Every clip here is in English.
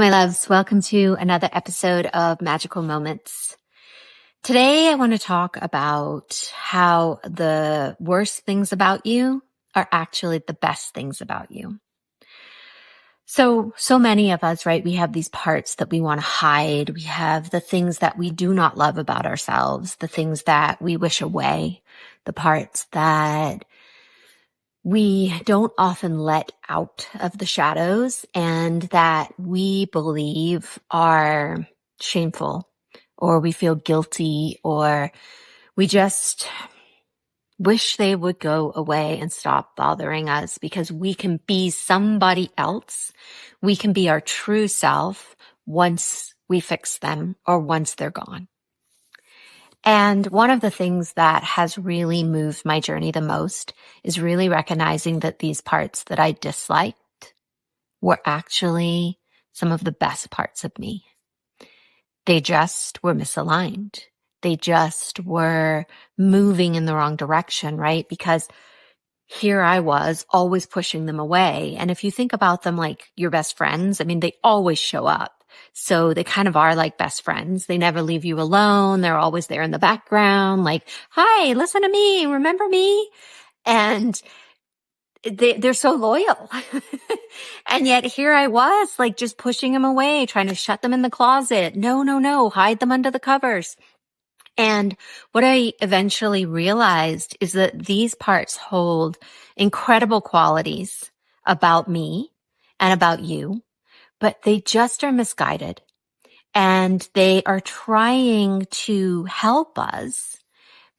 my loves. Welcome to another episode of Magical Moments. Today, I want to talk about how the worst things about you are actually the best things about you. So many of us, right? We have these parts that we want to hide. We have the things that we do not love about ourselves, the things that we wish away, the parts that we don't often let out of the shadows and that we believe are shameful, or we feel guilty, or we just wish they would go away and stop bothering us because we can be somebody else. We can be our true self once we fix them or once they're gone. And one of the things that has really moved my journey the most is really recognizing that these parts that I disliked were actually some of the best parts of me. They just were misaligned. They just were moving in the wrong direction, right? Because here I was always pushing them away. And if you think about them like your best friends, I mean, they always show up. So they kind of are like best friends. They never leave you alone. They're always there in the background, like, hi, listen to me. Remember me? And they're so loyal. And yet here I was like just pushing them away, trying to shut them in the closet. No, hide them under the covers. And what I eventually realized is that these parts hold incredible qualities about me and about you, but they just are misguided and they are trying to help us,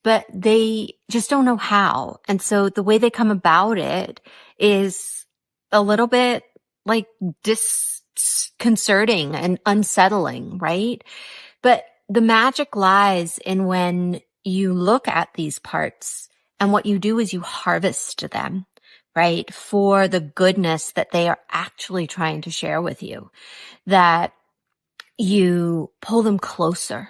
but they just don't know how. And so the way they come about it is a little bit like disconcerting and unsettling, right? But the magic lies in when you look at these parts and what you do is you harvest them, right? For the goodness that they are actually trying to share with you, that you pull them closer,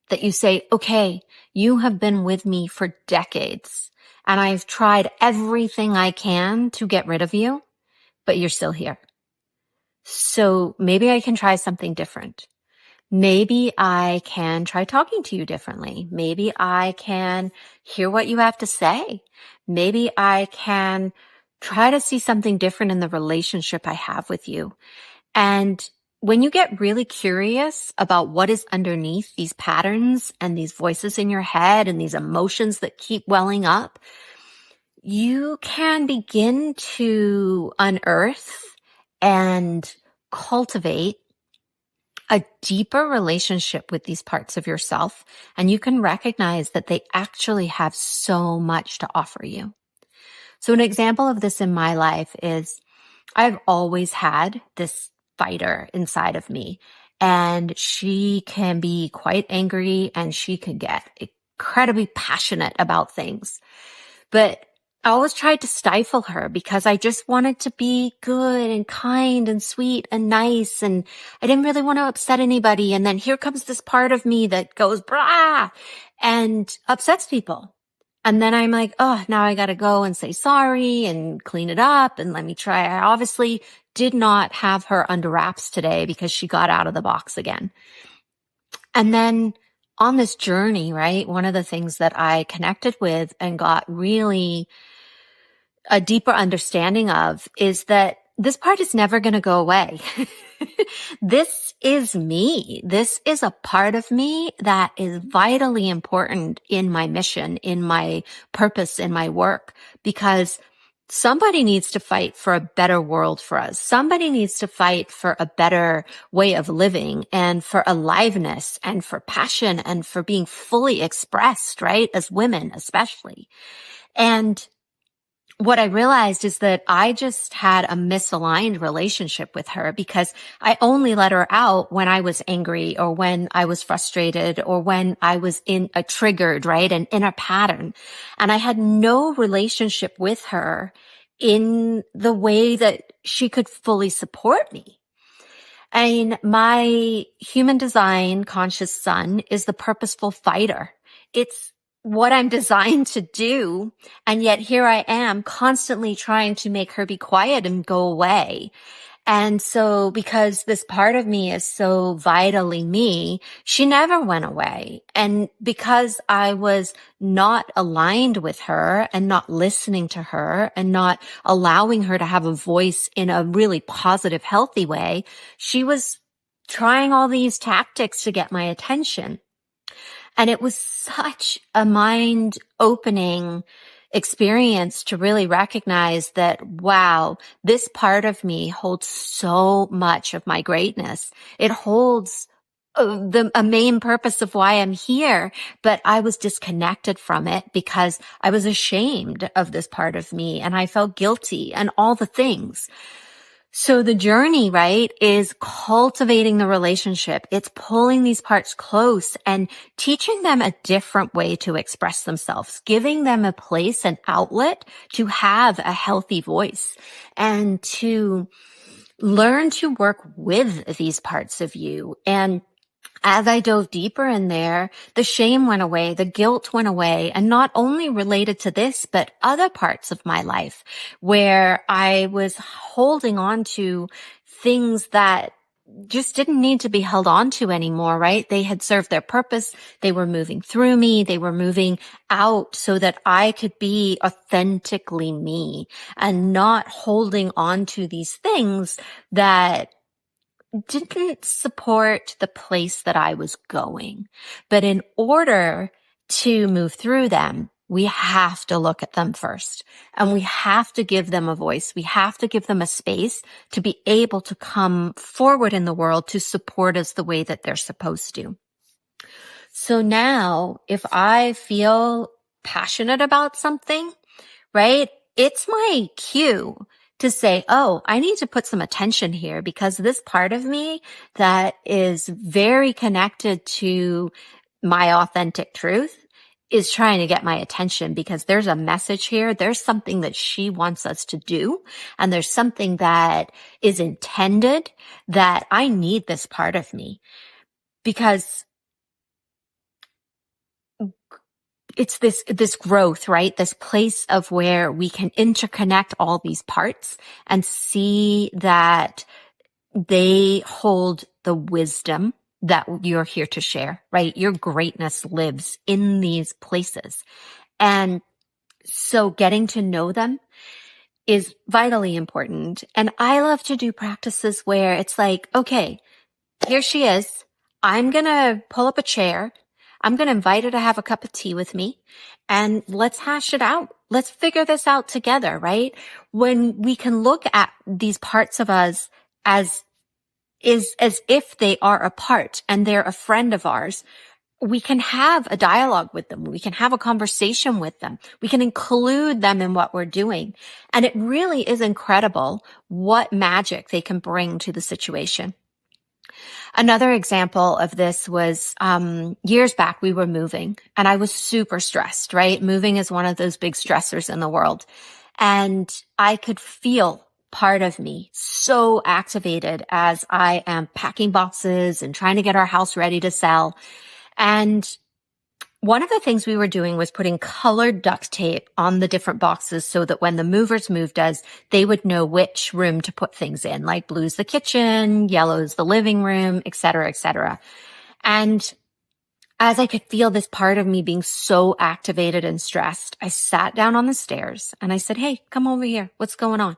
that you say, okay, you have been with me for decades and I've tried everything I can to get rid of you, but you're still here. So maybe I can try something different. Maybe I can try talking to you differently. Maybe I can hear what you have to say. Maybe I can try to see something different in the relationship I have with you. And when you get really curious about what is underneath these patterns and these voices in your head and these emotions that keep welling up, you can begin to unearth and cultivate a deeper relationship with these parts of yourself, and you can recognize that they actually have so much to offer you. So an example of this in my life is I've always had this fighter inside of me, and she can be quite angry and she can get incredibly passionate about things. But I always tried to stifle her because I just wanted to be good and kind and sweet and nice. And I didn't really want to upset anybody. And then here comes this part of me that goes, brah, and upsets people. And then I'm like, oh, now I got to go and say sorry and clean it up. And let me try. I obviously did not have her under wraps today because she got out of the box again. And then on this journey, right, one of the things that I connected with and got really a deeper understanding of is that this part is never going to go away. This is me. This is a part of me that is vitally important in my mission, in my purpose, in my work, because somebody needs to fight for a better world for us. Somebody needs to fight for a better way of living and for aliveness and for passion and for being fully expressed, right? As women, especially. And what I realized is that I just had a misaligned relationship with her because I only let her out when I was angry or when I was frustrated or when I was in a triggered, right? And in a pattern. And I had no relationship with her in the way that she could fully support me. I mean, my human design conscious sun is the purposeful fighter. It's what I'm designed to do. And yet here I am constantly trying to make her be quiet and go away. And so because this part of me is so vitally me, she never went away. And because I was not aligned with her and not listening to her and not allowing her to have a voice in a really positive, healthy way, she was trying all these tactics to get my attention. And it was such a mind opening experience to really recognize that, wow, this part of me holds so much of my greatness. It holds a main purpose of why I'm here, but I was disconnected from it because I was ashamed of this part of me and I felt guilty and all the things. So the journey, right, is cultivating the relationship. It's pulling these parts close and teaching them a different way to express themselves, giving them a place, an outlet to have a healthy voice and to learn to work with these parts of you. And as I dove deeper in there, the shame went away, the guilt went away, and not only related to this, but other parts of my life where I was holding on to things that just didn't need to be held on to anymore, right? They had served their purpose. They were moving through me. They were moving out so that I could be authentically me and not holding on to these things that didn't support the place that I was going. But in order to move through them, we have to look at them first and we have to give them a voice. We have to give them a space to be able to come forward in the world to support us the way that they're supposed to. So now if I feel passionate about something, right? It's my cue to say, oh, I need to put some attention here because this part of me that is very connected to my authentic truth is trying to get my attention because there's a message here. There's something that she wants us to do. And there's something that is intended that I need this part of me because it's this growth, right? This place of where we can interconnect all these parts and see that they hold the wisdom that you're here to share, right? Your greatness lives in these places. And so getting to know them is vitally important. And I love to do practices where it's like, okay, here she is. I'm going to pull up a chair. I'm going to invite her to have a cup of tea with me and let's hash it out. Let's figure this out together, right? When we can look at these parts of us as if they are a part and they're a friend of ours, we can have a dialogue with them. We can have a conversation with them. We can include them in what we're doing. And it really is incredible what magic they can bring to the situation. Another example of this was years back, we were moving and I was super stressed, right? Moving is one of those big stressors in the world. And I could feel part of me so activated as I am packing boxes and trying to get our house ready to sell. And one of the things we were doing was putting colored duct tape on the different boxes so that when the movers moved us, they would know which room to put things in, like blue's the kitchen, yellow's the living room, et cetera, et cetera. And as I could feel this part of me being so activated and stressed, I sat down on the stairs and I said, hey, come over here. What's going on?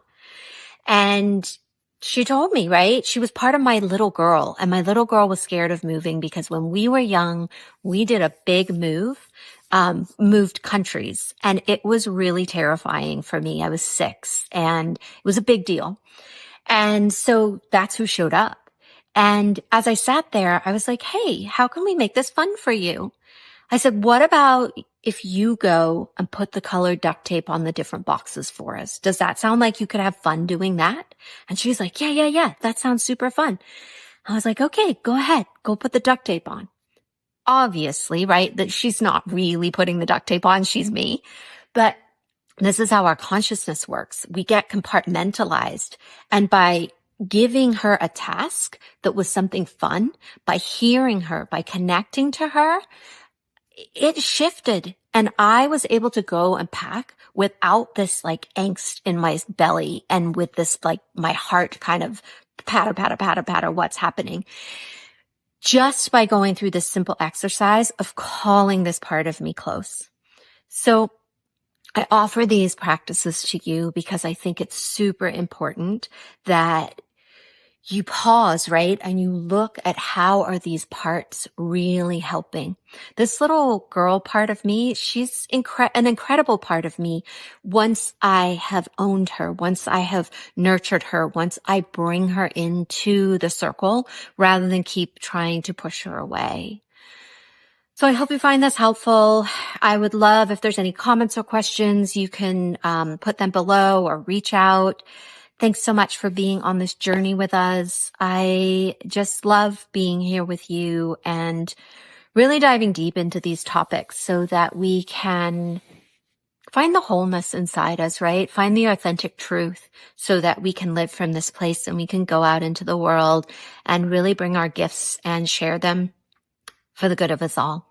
And she told me, right? She was part of my little girl and my little girl was scared of moving because when we were young, we did a big move, moved countries and it was really terrifying for me. I was 6 and it was a big deal. And so that's who showed up. And as I sat there, I was like, hey, how can we make this fun for you? I said, what about if you go and put the colored duct tape on the different boxes for us? Does that sound like you could have fun doing that? And she's like, yeah. That sounds super fun. I was like, okay, go ahead. Go put the duct tape on. Obviously, right? That she's not really putting the duct tape on. She's me. But this is how our consciousness works. We get compartmentalized. And by giving her a task that was something fun, by hearing her, by connecting to her, it shifted and I was able to go and pack without this like angst in my belly and with this like my heart kind of patter, patter, patter, patter, what's happening. Just by going through this simple exercise of calling this part of me close. So I offer these practices to you because I think it's super important that you pause, right? And you look at how are these parts really helping. This little girl part of me, she's an incredible part of me once I have owned her, once I have nurtured her, once I bring her into the circle rather than keep trying to push her away. So I hope you find this helpful. I would love if there's any comments or questions, you can put them below or reach out. Thanks so much for being on this journey with us. I just love being here with you and really diving deep into these topics so that we can find the wholeness inside us, right? Find the authentic truth so that we can live from this place and we can go out into the world and really bring our gifts and share them for the good of us all.